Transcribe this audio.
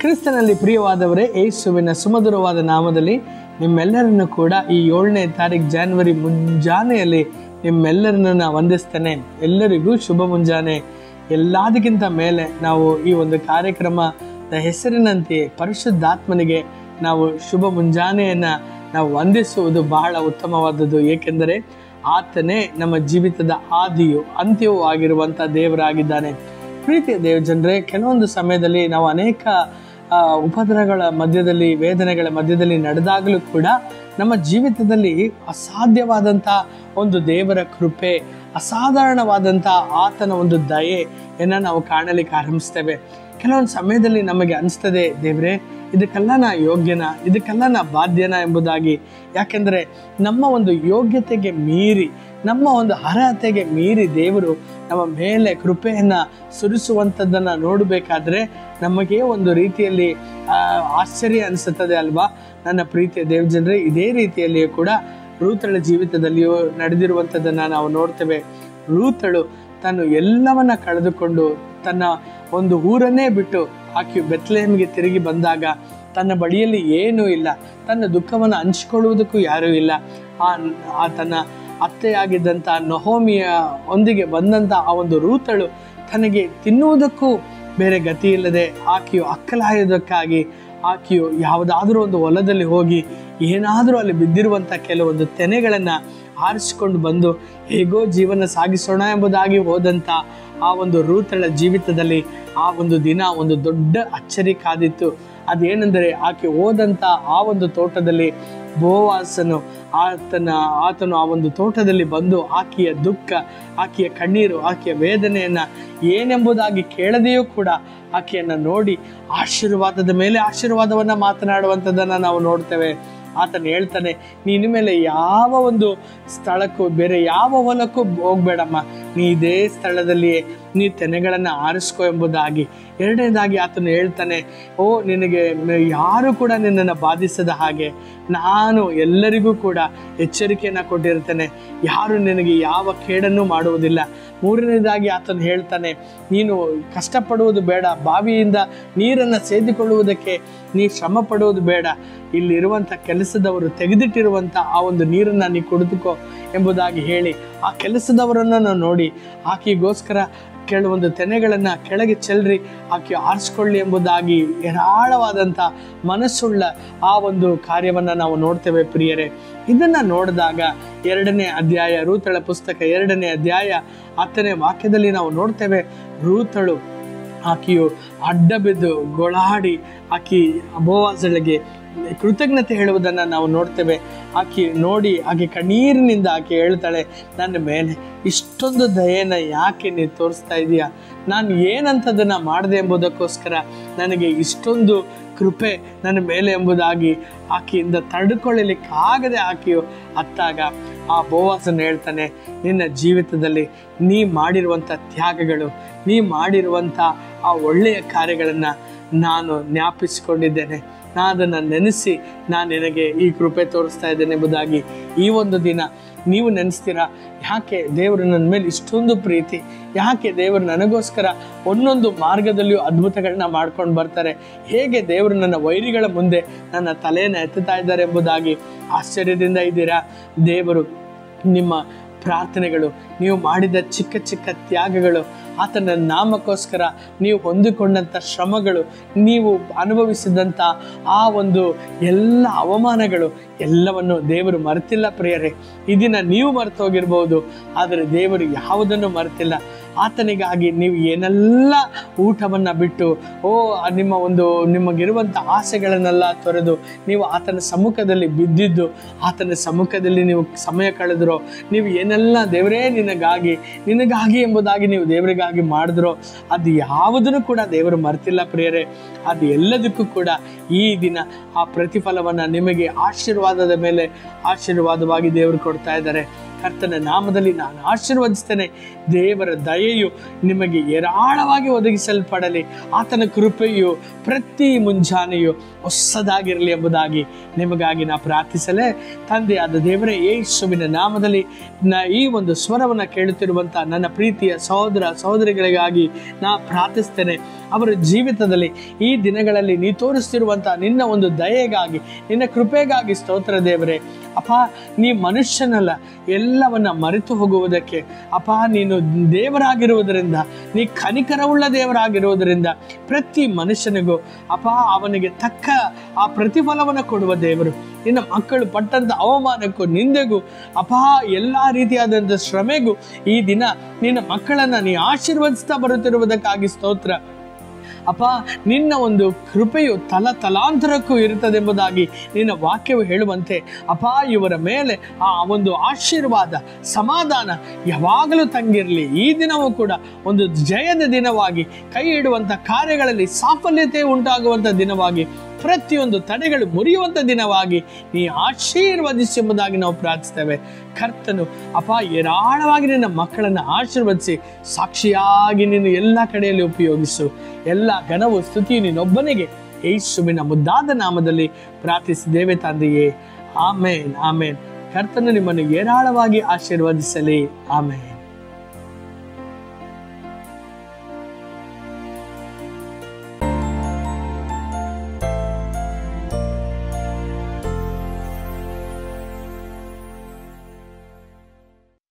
ಕ್ರಿಸ್ತನಲ್ಲಿ ಪ್ರಿಯವಾದವರೇ, ಯೇಸುವಿನ ಸುಮಧುರವಾದ ನಾಮದಲ್ಲಿ ನಿಮ್ಮೆಲ್ಲರನ್ನು ಕೂಡ ಈ 7ನೇ ತಾರೀಕು ಜಾನ್ವರಿ ಮುಂಜಾನೆಯಲ್ಲಿ ನಿಮ್ಮೆಲ್ಲರನ್ನ ವಂದಿಸ್ತೇನೆ. ಎಲ್ಲರಿಗೂ ಶುಭ ಮುಂಜಾನೆ. ಎಲ್ಲದಕ್ಕಿಂತ ಮೇಲೆ ನಾವು ಈ ಒಂದು ಕಾರ್ಯಕ್ರಮದ ಹೆಸರಿನಂತೆ ಪರಿಶುದ್ಧಾತ್ಮನಿಗೆ ನಾವು ಶುಭ ಮುಂಜಾನೆಯನ್ನು ನಾವು ವಂದಿಸುವುದು ಬಹಳ ಉತ್ತಮವಾದದ್ದು. ಏಕೆಂದರೆ ಆತನೇ ನಮ್ಮ ಜೀವಿತದ ಆದಿಯು ಅಂತ್ಯವೂ ಆಗಿರುವಂಥ ದೇವರಾಗಿದ್ದಾನೆ. ಪ್ರೀತಿಯ ದೇವಜನರೇ, ಕೆಲವೊಂದು ಸಮಯದಲ್ಲಿ ನಾವು ಅನೇಕ ಉಪದ್ರವಗಳ ಮಧ್ಯದಲ್ಲಿ, ವೇದನೆಗಳ ಮಧ್ಯದಲ್ಲಿ ನಡೆದಾಗಲೂ ಕೂಡ ನಮ್ಮ ಜೀವಿತದಲ್ಲಿ ಅಸಾಧ್ಯವಾದಂಥ ಒಂದು ದೇವರ ಕೃಪೆ, ಅಸಾಧಾರಣವಾದಂಥ ಆತನ ಒಂದು ದಯೆಯನ್ನು ನಾವು ಕಾಣಲಿಕ್ಕೆ ಆರಂಭಿಸ್ತೇವೆ. ಕೆಲವೊಂದು ಸಮಯದಲ್ಲಿ ನಮಗೆ ಅನಿಸ್ತದೆ, ದೇವರೇ ಇದಕ್ಕೆಲ್ಲ ನಾ ಯೋಗ್ಯನ, ಇದಕ್ಕೆಲ್ಲ ನಾ ಬಾಧ್ಯನ ಎಂಬುದಾಗಿ. ಯಾಕೆಂದರೆ ನಮ್ಮ ಒಂದು ಯೋಗ್ಯತೆಗೆ ಮೀರಿ, ನಮ್ಮ ಒಂದು ಅರ್ಹತೆಗೆ ಮೀರಿ ದೇವರು ನಮ್ಮ ಮೇಲೆ ಕೃಪೆಯನ್ನು ಸುರಿಸುವಂಥದ್ದನ್ನು ನೋಡಬೇಕಾದ್ರೆ ನಮಗೆ ಒಂದು ರೀತಿಯಲ್ಲಿ ಆಶ್ಚರ್ಯ ಅನಿಸುತ್ತದೆ ಅಲ್ವಾ? ನನ್ನ ಪ್ರೀತಿಯ ದೇವಜನರೇ, ಇದೇ ರೀತಿಯಲ್ಲಿಯೂ ಕೂಡ ರೂತಳ ಜೀವಿತದಲ್ಲಿಯೂ ನಡೆದಿರುವಂಥದ್ದನ್ನು ನಾವು ನೋಡ್ತೇವೆ. ರೂತಳು ತಾನು ಎಲ್ಲವನ್ನ ಕಳೆದುಕೊಂಡು ತನ್ನ ಒಂದು ಊರನ್ನೇ ಬಿಟ್ಟು ಆಕೆಯು ಬೆತ್ಲೆಹೇಮಿಗೆ ತಿರುಗಿ ಬಂದಾಗ ತನ್ನ ಬಳಿಯಲ್ಲಿ ಏನೂ ಇಲ್ಲ, ತನ್ನ ದುಃಖವನ್ನು ಹಂಚಿಕೊಳ್ಳುವುದಕ್ಕೂ ಯಾರೂ ಇಲ್ಲ. ತನ್ನ ಅತ್ತೆಯಾಗಿದ್ದಂಥ ನಹೋಮಿಯ ಒಂದಿಗೆ ಬಂದಂಥ ಆ ಒಂದು ರೂತಳು ತನಗೆ ತಿನ್ನುವುದಕ್ಕೂ ಬೇರೆ ಗತಿ ಇಲ್ಲದೆ ಆಕೆಯು ಅಕ್ಕಲಾಯೋದಕ್ಕಾಗಿ ಆಕೆಯು ಯಾವುದಾದ್ರೂ ಒಂದು ಹೊಲದಲ್ಲಿ ಹೋಗಿ ಏನಾದರೂ ಅಲ್ಲಿ ಬಿದ್ದಿರುವಂಥ ಕೆಲವೊಂದು ತೆನೆಗಳನ್ನು ಆರಿಸಿಕೊಂಡು ಬಂದು ಹೇಗೋ ಜೀವನ ಸಾಗಿಸೋಣ ಎಂಬುದಾಗಿ ಹೋದಂಥ ಆ ಒಂದು ರೂತಳ ಜೀವಿತದಲ್ಲಿ ಆ ಒಂದು ದಿನ ಒಂದು ದೊಡ್ಡ ಅಚ್ಚರಿ ಕಾದಿತ್ತು. ಅದೇನೆಂದರೆ, ಆಕೆ ಹೋದಂಥ ಆ ಒಂದು ತೋಟದಲ್ಲಿ ಬೋವಾಸನು ಆತನು ಆ ಒಂದು ತೋಟದಲ್ಲಿ ಬಂದು ಆಕೆಯ ದುಃಖ, ಆಕೆಯ ಕಣ್ಣೀರು, ಆಕೆಯ ವೇದನೆಯನ್ನು ಏನೆಂಬುದಾಗಿ ಕೇಳದೆಯೂ ಕೂಡ ಆಕೆಯನ್ನು ನೋಡಿ ಆಶೀರ್ವಾದದ ಮೇಲೆ ಆಶೀರ್ವಾದವನ್ನು ಮಾತನಾಡುವಂಥದ್ದನ್ನು ನಾವು ನೋಡ್ತೇವೆ. ಆತನು ಹೇಳ್ತಾನೆ, ನೀನು ಮೇಲೆ ಯಾವ ಒಂದು ಸ್ಥಳಕ್ಕೂ, ಬೇರೆ ಯಾವ ಹೊಲಕ್ಕೂ ಹೋಗ್ಬೇಡಮ್ಮ, ನೀ ಇದೇ ಸ್ಥಳದಲ್ಲಿಯೇ ನೀ ತೆನೆಗಳನ್ನು ಆರಿಸ್ಕೊ ಎಂಬುದಾಗಿ. ಎರಡನೇದಾಗಿ ಆತನು ಹೇಳ್ತಾನೆ, ನಿನಗೆ ಯಾರು ಕೂಡ ನಿನ್ನನ್ನು ಬಾಧಿಸದ ಹಾಗೆ ನಾನು ಎಲ್ಲರಿಗೂ ಕೂಡ ಎಚ್ಚರಿಕೆಯನ್ನು ಕೊಟ್ಟಿರ್ತೇನೆ, ಯಾರು ನಿನಗೆ ಯಾವ ಕೇಡನ್ನು ಮಾಡುವುದಿಲ್ಲ. ಮೂರನೇದಾಗಿ ಆತನು ಹೇಳ್ತಾನೆ, ನೀನು ಕಷ್ಟಪಡುವುದು ಬೇಡ, ಬಾವಿಯಿಂದ ನೀರನ್ನು ಸೇದಿಕೊಳ್ಳುವುದಕ್ಕೆ ನೀ ಶ್ರಮ ಪಡುವುದು ಬೇಡ, ಇಲ್ಲಿರುವಂಥ ಕೆಲಸದವರು ತೆಗೆದಿಟ್ಟಿರುವಂಥ ಆ ಒಂದು ನೀರನ್ನು ನೀ ಕುಡಿದುಕೋ ಎಂಬುದಾಗಿ ಹೇಳಿ, ಆ ಕೆಲಸದವರನ್ನು ನೋಡಿ ಆಕೆಗೋಸ್ಕರ ಕೆಲವೊಂದು ತೆನೆಗಳನ್ನು ಕೆಳಗೆ ಚೆಲ್ರಿ, ಆಕೆ ಆರಿಸ್ಕೊಳ್ಳಿ ಎಂಬುದಾಗಿ ಹೇರಾಳವಾದಂಥ ಮನಸ್ಸುಳ್ಳ ಆ ಒಂದು ಕಾರ್ಯವನ್ನು ನಾವು ನೋಡ್ತೇವೆ. ಪ್ರಿಯರೇ, ಇದನ್ನು ನೋಡಿದಾಗ 2ನೇ ಅಧ್ಯಾಯ, ರೂತಳ ಪುಸ್ತಕ 2ನೇ ಅಧ್ಯಾಯ 10ನೇ ವಾಕ್ಯದಲ್ಲಿ ನಾವು ನೋಡ್ತೇವೆ, ರೂತಳು ಆಕೆಯು ಅಡ್ಡ ಬಿದ್ದು ಗೊಳಾಡಿ ಆಕೆ ಬೋವಾಜಳಿಗೆ ಕೃತಜ್ಞತೆ ಹೇಳುವುದನ್ನು ನಾವು ನೋಡ್ತೇವೆ. ಆಕೆ ನೋಡಿ ಆಕೆ ಕಣ್ಣೀರಿನಿಂದ ಆಕೆ ಹೇಳ್ತಾಳೆ, ನನ್ನ ಮೇಲೆ ಇಷ್ಟೊಂದು ದಯೆಯನ್ನು ಯಾಕೆ ನೀನು ತೋರಿಸ್ತಾ ಇದೀಯಾ? ನಾನು ಏನಂಥದ್ದನ್ನು ಮಾಡಿದೆ ಎಂಬುದಕ್ಕೋಸ್ಕರ ನನಗೆ ಇಷ್ಟೊಂದು ಕೃಪೆ ನನ್ನ ಮೇಲೆ ಎಂಬುದಾಗಿ ಆಕೆಯಿಂದ ತಡೆದುಕೊಳ್ಳಲಿಕ್ಕಾಗದೆ ಆಕೆಯು ಅತ್ತಾಗ ಆ ಬೋವಾಸನ್ನು ಹೇಳ್ತಾನೆ, ನಿನ್ನ ಜೀವಿತದಲ್ಲಿ ನೀ ಮಾಡಿರುವಂಥ ತ್ಯಾಗಗಳು, ನೀ ಮಾಡಿರುವಂಥ ಆ ಒಳ್ಳೆಯ ಕಾರ್ಯಗಳನ್ನು ನಾನು ಜ್ಞಾಪಿಸಿಕೊಂಡಿದ್ದೇನೆ, ನಾನು ಅದನ್ನು ನೆನೆಸಿ ನಾನು ನಿನಗೆ ಈ ಕೃಪೆ ತೋರಿಸ್ತಾ ಇದ್ದೇನೆ ಎಂಬುದಾಗಿ. ಈ ಒಂದು ದಿನ ನೀವು ನೆನೆಸ್ತೀರಾ, ಯಾಕೆ ದೇವರು ನನ್ನ ಮೇಲೆ ಇಷ್ಟೊಂದು ಪ್ರೀತಿ, ಯಾಕೆ ದೇವರು ನನಗೋಸ್ಕರ ಒಂದೊಂದು ಮಾರ್ಗದಲ್ಲಿಯೂ ಅದ್ಭುತಗಳನ್ನ ಮಾಡ್ಕೊಂಡು ಬರ್ತಾರೆ, ಹೇಗೆ ದೇವರು ನನ್ನ ವೈರಿಗಳ ಮುಂದೆ ನನ್ನ ತಲೆಯನ್ನು ಎತ್ತುತ್ತಾ ಇದ್ದಾರೆ ಎಂಬುದಾಗಿ ಆಶ್ಚರ್ಯದಿಂದ ಇದ್ದೀರಾ? ದೇವರು ನಿಮ್ಮ ಪ್ರಾರ್ಥನೆಗಳು, ನೀವು ಮಾಡಿದ ಚಿಕ್ಕ ಚಿಕ್ಕ ತ್ಯಾಗಗಳು, ಆತನ ನಾಮಕ್ಕೋಸ್ಕರ ನೀವು ಹೊಂದಿಕೊಂಡಂಥ ಶ್ರಮಗಳು, ನೀವು ಅನುಭವಿಸಿದಂಥ ಆ ಒಂದು ಎಲ್ಲ ಅವಮಾನಗಳು ಎಲ್ಲವನ್ನು ದೇವರು ಮರೆತಿಲ್ಲ. ಪ್ರಿಯರೇ, ಈ ದಿನ ನೀವು ಮರೆತು ಹೋಗಿರ್ಬೋದು, ಆದರೆ ದೇವರು ಯಾವುದನ್ನು ಮರೆತಿಲ್ಲ. ಆತನಿಗಾಗಿ ನೀವು ಏನೆಲ್ಲ ಊಟವನ್ನು ಬಿಟ್ಟು ನಿಮಗಿರುವಂಥ ಆಸೆಗಳನ್ನೆಲ್ಲ ತೊರೆದು ನೀವು ಆತನ ಸಮ್ಮುಖದಲ್ಲಿ ಬಿದ್ದಿದ್ದು, ಆತನ ಸಮ್ಮುಖದಲ್ಲಿ ನೀವು ಸಮಯ ಕಳೆದ್ರೋ, ನೀವು ಏನೆಲ್ಲ ದೇವರೇ ನಿನಗಾಗಿ ಎಂಬುದಾಗಿ ನೀವು ದೇವರಿಗಾಗಿ ಮಾಡಿದ್ರೋ, ಅದು ಯಾವುದನ್ನು ಕೂಡ ದೇವರು ಮರೆತಿಲ್ಲ. ಪ್ರಿಯರೇ, ಅದು ಎಲ್ಲದಕ್ಕೂ ಕೂಡ ಈ ದಿನ ಆ ಪ್ರತಿಫಲವನ್ನು ನಿಮಗೆ ಆಶೀರ್ವಾದದ ಮೇಲೆ ಆಶೀರ್ವಾದವಾಗಿ ದೇವರು ಕೊಡ್ತಾ ಇದ್ದಾರೆ. ಕರ್ತನ ನಾಮದಲ್ಲಿ ನಾನು ಆಶೀರ್ವದಿಸ್ತೇನೆ. ದೇವರ ದಯೆಯು ನಿಮಗೆ ಹೇರಾಳವಾಗಿ ಒದಗಿಸಲ್ಪಡಲಿ. ಆತನ ಕೃಪೆಯು ಪ್ರತಿ ಮುಂಜಾನೆಯು ಹೊಸದಾಗಿರಲಿ ಎಂಬುದಾಗಿ ನಿಮಗಾಗಿ ನಾ ಪ್ರಾರ್ಥಿಸಲೇ. ತಂದೆಯಾದ ದೇವರೇ, ಯೇಸುವಿನ ನಾಮದಲ್ಲಿ ಈ ಒಂದು ಸ್ವರವನ್ನು ಕೇಳುತ್ತಿರುವಂಥ ನನ್ನ ಪ್ರೀತಿಯ ಸಹೋದರ ಸಹೋದರಿಗಳಿಗಾಗಿ ನಾ ಪ್ರಾರ್ಥಿಸ್ತೇನೆ. ಅವರ ಜೀವಿತದಲ್ಲಿ ಈ ದಿನಗಳಲ್ಲಿ ನೀ ತೋರಿಸ್ತಿರುವಂತಹ ನಿನ್ನ ಒಂದು ದಯೆಗಾಗಿ, ನಿನ್ನ ಕೃಪೆಗಾಗಿ ಸ್ತೋತ್ರ ದೇವರೇ. ಅಪ್ಪ, ನೀ ಮನುಷ್ಯನಲ್ಲ, ಎಲ್ಲವನ್ನ ಮರೆತು ಹೋಗುವುದಕ್ಕೆ ಅಪ್ಪ ನೀನು ದೇವರಾಗಿರುವುದರಿಂದ, ನೀ ಕನಿಕರವುಳ್ಳ ದೇವರಾಗಿರುವುದರಿಂದ ಪ್ರತಿ ಮನುಷ್ಯನಿಗೂ ಅಪ್ಪ ಅವನಿಗೆ ತಕ್ಕ ಆ ಪ್ರತಿಫಲವನ್ನು ಕೊಡುವ ದೇವರು. ನಿನ್ನ ಮಕ್ಕಳು ಪಟ್ಟಂತ ಅವಮಾನಕ್ಕೂ ನಿಂದೆಗೂ ಅಪ್ಪ ಎಲ್ಲ ರೀತಿಯಾದಂಥ ಶ್ರಮೆಗೂ ಈ ದಿನ ನಿನ್ನ ಮಕ್ಕಳನ್ನ ನೀ ಆಶೀರ್ವದಿಸ್ತಾ ಬರುತ್ತಿರುವುದಕ್ಕಾಗಿ ಸ್ತೋತ್ರ ಅಪ್ಪ. ನಿನ್ನ ಒಂದು ಕೃಪೆಯು ತಲಾಂತರಕ್ಕೂ ಇರುತ್ತದೆಂಬುದಾಗಿ ನಿನ್ನ ವಾಕ್ಯವು ಹೇಳುವಂತೆ ಅಪ್ಪ, ಇವರ ಮೇಲೆ ಆ ಒಂದು ಆಶೀರ್ವಾದ, ಸಮಾಧಾನ ಯಾವಾಗಲೂ ತಂಗಿರಲಿ. ಈ ದಿನವೂ ಕೂಡ ಒಂದು ಜಯದ ದಿನವಾಗಿ, ಕೈ ಇಡುವಂಥ ಕಾರ್ಯಗಳಲ್ಲಿ ಸಾಫಲ್ಯತೆ ಉಂಟಾಗುವಂಥ ದಿನವಾಗಿ, ಪ್ರತಿಯೊಂದು ತಡೆಗಳು ಮುರಿಯುವಂಥ ದಿನವಾಗಿ ನೀ ಆಶೀರ್ವದಿಸೆಂಬುದಾಗಿ ನಾವು ಪ್ರಾರ್ಥಿಸ್ತೇವೆ. ಕರ್ತನು ಅಪ್ಪ ಏರಾಳವಾಗಿ ನಿನ್ನ ಮಕ್ಕಳನ್ನು ಆಶೀರ್ವದಿಸಿ ಸಾಕ್ಷಿಯಾಗಿ ನೀನು ಎಲ್ಲ ಕಡೆಯಲ್ಲಿ ಉಪಯೋಗಿಸು. ಎಲ್ಲ ಘನವು ಸ್ತುತಿಯು ನೀನೊಬ್ಬನಿಗೆ ಯೇಸುವಿನ ಮುದ್ದಾದ ನಾಮದಲ್ಲಿ ಪ್ರಾರ್ಥಿಸಿದ್ದೇವೆ ತಂದೆಯೇ. ಆಮೇನ್, ಆಮೇನ್. ಕರ್ತನು ನಿಮ್ಮನ್ನು ಏರಾಳವಾಗಿ ಆಶೀರ್ವದಿಸಲಿ. ಆಮೇನ್.